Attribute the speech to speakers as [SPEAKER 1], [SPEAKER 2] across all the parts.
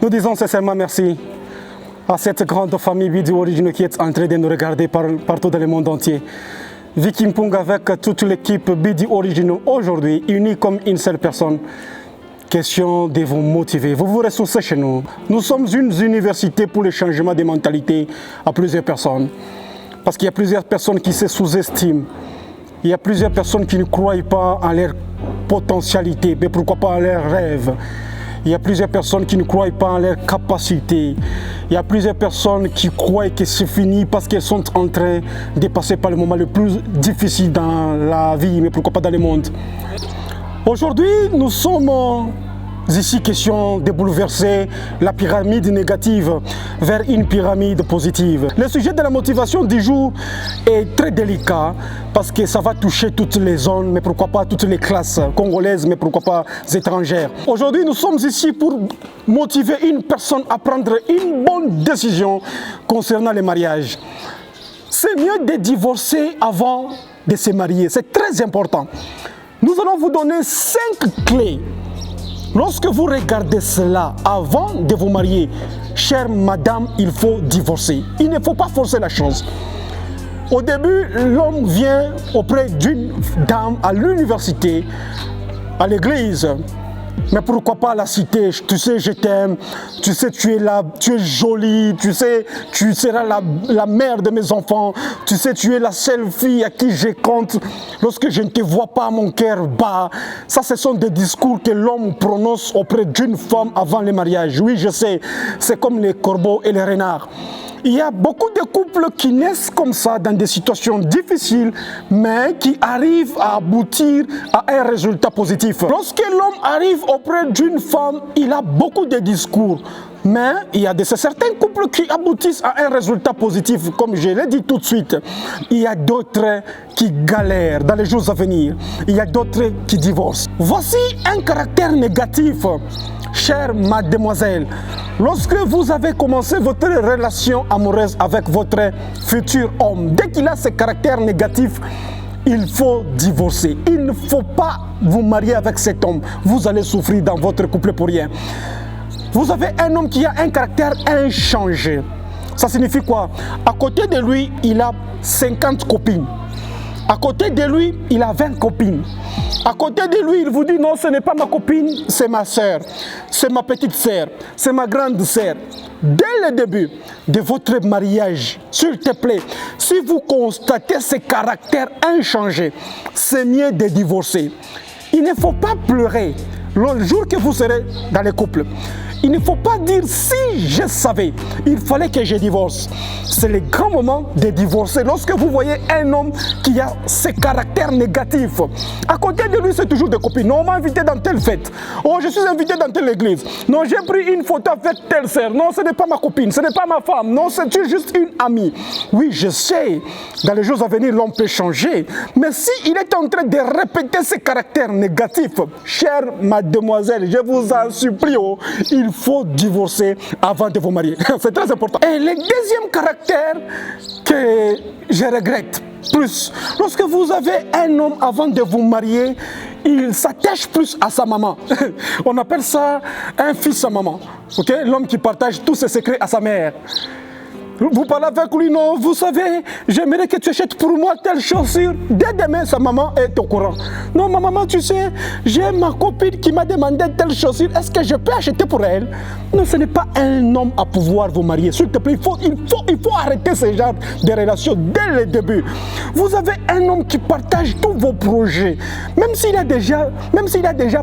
[SPEAKER 1] Nous disons sincèrement merci à cette grande famille Bidi Originaux qui est en train de nous regarder partout dans le monde entier. Vicky Mpunga avec toute l'équipe Bidi Originaux aujourd'hui, unis comme une seule personne. Question de vous motiver. Vous vous ressourcez chez nous. Nous sommes une université pour le changement des mentalités à plusieurs personnes. Parce qu'il y a plusieurs personnes qui se sous-estiment. Il y a plusieurs personnes qui ne croient pas en leur potentialité, mais pourquoi pas en leurs rêves. Il y a plusieurs personnes qui ne croient pas en leur capacité. Il y a plusieurs personnes qui croient que c'est fini parce qu'elles sont en train de passer par le moment le plus difficile dans la vie, mais pourquoi pas dans le monde. Aujourd'hui, nous sommes ici question de bouleverser la pyramide négative vers une pyramide positive. Le sujet de la motivation du jour est très délicat parce que ça va toucher toutes les zones, mais pourquoi pas toutes les classes congolaises, mais pourquoi pas étrangères. Aujourd'hui, nous sommes ici pour motiver une personne à prendre une bonne décision concernant le mariage. C'est mieux de divorcer avant de se marier, c'est très important. Nous allons vous donner 5 clés. Lorsque vous regardez cela avant de vous marier, chère madame, il faut divorcer. Il ne faut pas forcer la chose. Au début, l'homme vient auprès d'une dame à l'université, à l'église. Mais pourquoi pas la cité? Tu sais, je t'aime, tu sais, tu es là, tu es jolie, tu sais, tu seras la mère de mes enfants, tu sais, tu es la seule fille à qui je compte. Lorsque je ne te vois pas, mon cœur bat. Ça, ce sont des discours que l'homme prononce auprès d'une femme avant le mariage. Oui, je sais, c'est comme les corbeaux et les renards. Il y a beaucoup de couples qui naissent comme ça dans des situations difficiles, mais qui arrivent à aboutir à un résultat positif. Lorsque l'homme arrive auprès d'une femme, il a beaucoup de discours. Mais il y a certains couples qui aboutissent à un résultat positif, comme je l'ai dit tout de suite. Il y a d'autres qui galèrent dans les jours à venir. Il y a d'autres qui divorcent. Voici un caractère négatif. Chère mademoiselle, lorsque vous avez commencé votre relation amoureuse avec votre futur homme, dès qu'il a ce caractère négatif, il faut divorcer. Il ne faut pas vous marier avec cet homme. Vous allez souffrir dans votre couple pour rien. Vous avez un homme qui a un caractère inchangé. Ça signifie quoi? À côté de lui, il a 50 copines. À côté de lui, il a 20 copines. À côté de lui, il vous dit non, ce n'est pas ma copine, c'est ma soeur, c'est ma petite soeur, c'est ma grande soeur. Dès le début de votre mariage, s'il te plaît, si vous constatez ce caractère inchangé, c'est mieux de divorcer. Il ne faut pas pleurer le jour que vous serez dans le couple. Il ne faut pas dire si je savais, il fallait que je divorce. C'est le grand moment de divorcer. Lorsque vous voyez un homme qui a ce caractère négatif, à côté de lui c'est toujours des copines. Non, on m'a invité dans telle fête. Oh, je suis invité dans telle église. Non, j'ai pris une photo avec telle sœur. Non, ce n'est pas ma copine, ce n'est pas ma femme. Non, c'est juste une amie. Oui, je sais, dans les jours à venir, l'homme peut changer. Mais s'il est en train de répéter ce caractère négatif, chère mademoiselle, je vous en supplie, il faut divorcer avant de vous marier. C'est très important. Et le deuxième caractère que je regrette plus, lorsque vous avez un homme avant de vous marier, il s'attache plus à sa maman. On appelle ça un fils à maman. Okay? L'homme qui partage tous ses secrets à sa mère. Vous parlez avec lui, non, vous savez, j'aimerais que tu achètes pour moi telle chaussure. Dès demain, sa maman est au courant. Non, ma maman, tu sais, j'ai ma copine qui m'a demandé telle chaussure. Est-ce que je peux acheter pour elle? Non, ce n'est pas un homme à pouvoir vous marier. S'il te plaît, il faut arrêter ce genre de relation dès le début. Vous avez un homme qui partage tous vos projets, même s'il a déjà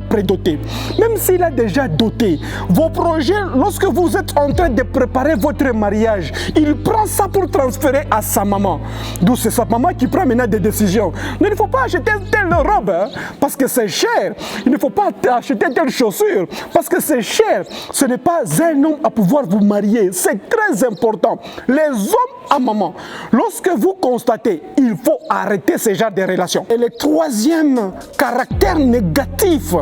[SPEAKER 1] prédoté, même s'il a déjà doté. Vos projets, lorsque vous êtes en train de préparer votre mariage, il prend ça pour transférer à sa maman. D'où c'est sa maman qui prend maintenant des décisions. Mais il ne faut pas acheter telle robe parce que c'est cher. Il ne faut pas acheter telle chaussure parce que c'est cher. Ce n'est pas un homme à pouvoir vous marier. C'est très important. Les hommes à maman, lorsque vous constatez, il faut arrêter ce genre de relations. Et le troisième caractère négatif,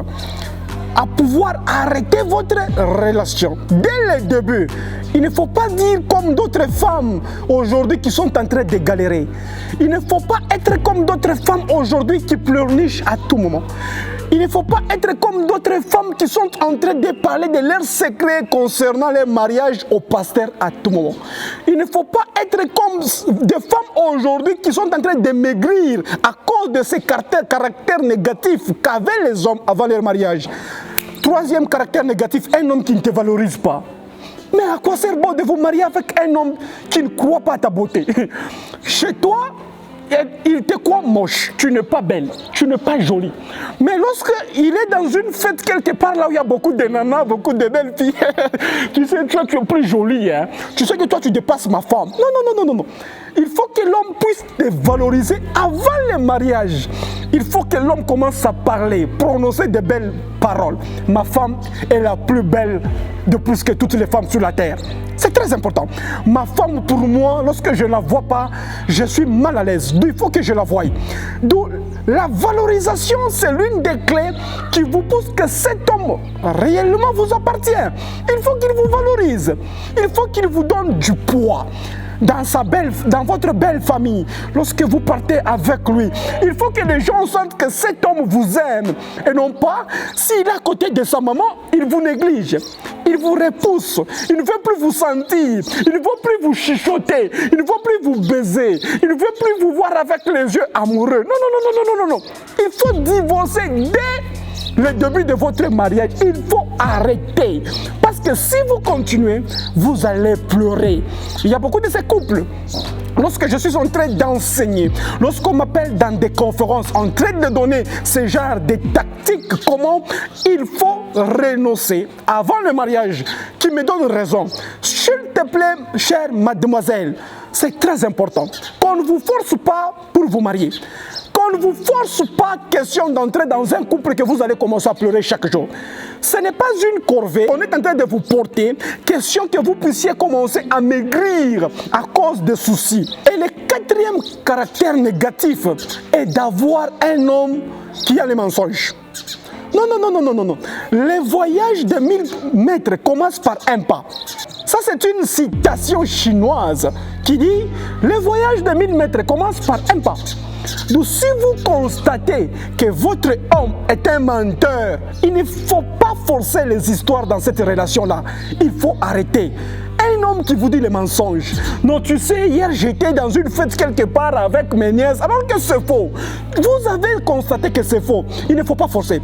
[SPEAKER 1] à pouvoir arrêter votre relation dès le début. Il ne faut pas dire comme d'autres femmes aujourd'hui qui sont en train de galérer. Il ne faut pas être comme d'autres femmes aujourd'hui qui pleurnichent à tout moment. Il ne faut pas être comme d'autres femmes qui sont en train de parler de leurs secrets concernant leur mariage au pasteur à tout moment. Il ne faut pas être comme des femmes aujourd'hui qui sont en train de maigrir à cause de ces caractères négatifs qu'avaient les hommes avant leur mariage. Troisième caractère négatif, un homme qui ne te valorise pas. Mais à quoi sert bon de vous marier avec un homme qui ne croit pas à ta beauté? Chez toi, il te croit moche, tu n'es pas belle, tu n'es pas jolie. Mais lorsqu'il est dans une fête quelque part là où il y a beaucoup de nanas, beaucoup de belles filles, tu sais, toi tu es plus jolie, hein? Tu sais que toi tu dépasses ma femme. Non. Il faut que l'homme puisse te valoriser avant le mariage. Il faut que l'homme commence à parler, prononcer de belles paroles. Ma femme est la plus belle de plus que toutes les femmes sur la terre. C'est très important. Ma femme, pour moi, lorsque je ne la vois pas, je suis mal à l'aise. Il faut que je la voie. Donc, la valorisation, c'est l'une des clés qui vous pousse que cet homme réellement vous appartient. Il faut qu'il vous valorise. Il faut qu'il vous donne du poids. Dans votre belle famille, lorsque vous partez avec lui, il faut que les gens sentent que cet homme vous aime et non pas, s'il est à côté de sa maman, il vous néglige, il vous repousse, il ne veut plus vous sentir, il ne veut plus vous chuchoter, il ne veut plus vous baiser, il ne veut plus vous voir avec les yeux amoureux. Non. Il faut divorcer dès le début de votre mariage. Il faut arrêter. Parce que si vous continuez, vous allez pleurer. Il y a beaucoup de ces couples. Lorsque je suis en train d'enseigner, lorsqu'on m'appelle dans des conférences, en train de donner ce genre de tactiques, comment il faut renoncer avant le mariage, qui me donne raison. S'il te plaît, chère mademoiselle, c'est très important qu'on ne vous force pas pour vous marier. Qu'on ne vous force pas question d'entrer dans un couple que vous allez commencer à pleurer chaque jour. Ce n'est pas une corvée. On est en train de vous porter question que vous puissiez commencer à maigrir à cause des soucis. Et le quatrième caractère négatif est d'avoir un homme qui a les mensonges. Non. Le voyage de 1000 mètres commence par un pas. Ça, c'est une citation chinoise qui dit « Le voyage de 1000 mètres commence par un pas ». Donc, si vous constatez que votre homme est un menteur, il ne faut pas forcer les histoires dans cette relation-là. Il faut arrêter. Un homme qui vous dit les mensonges. Non, tu sais, hier j'étais dans une fête quelque part avec mes nièces, alors que c'est faux. Vous avez constaté que c'est faux. Il ne faut pas forcer.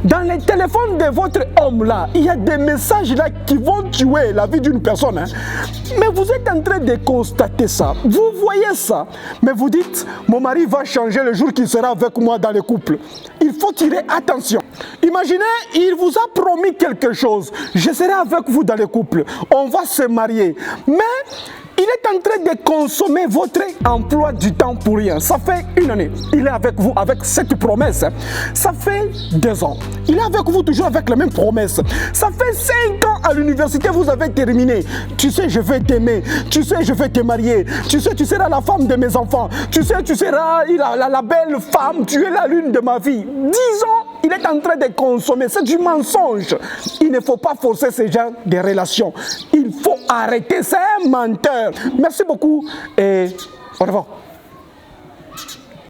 [SPEAKER 1] Dans les téléphones de votre homme là, il y a des messages là qui vont tuer la vie d'une personne. Hein. Mais vous êtes en train de constater ça. Vous voyez ça. Mais vous dites, mon mari va changer le jour qu'il sera avec moi dans le couple. Il faut tirer attention. Imaginez, il vous a promis quelque chose. Je serai avec vous dans le couple. On va se marier. Mais il est en train de consommer votre emploi du temps pour rien. Ça fait 1 année. Il est avec vous avec cette promesse. Ça fait 2 ans. Il est avec vous toujours avec la même promesse. Ça fait 5 ans à l'université, vous avez terminé. Tu sais, je vais t'aimer. Tu sais, je vais te marier. Tu sais, tu seras la femme de mes enfants. Tu sais, tu seras la belle femme. Tu es la lune de ma vie. 10 ans, il est en train de consommer. C'est du mensonge. Il ne faut pas forcer ce genre de relations. Il faut arrêter. C'est un menteur. Merci beaucoup et au revoir.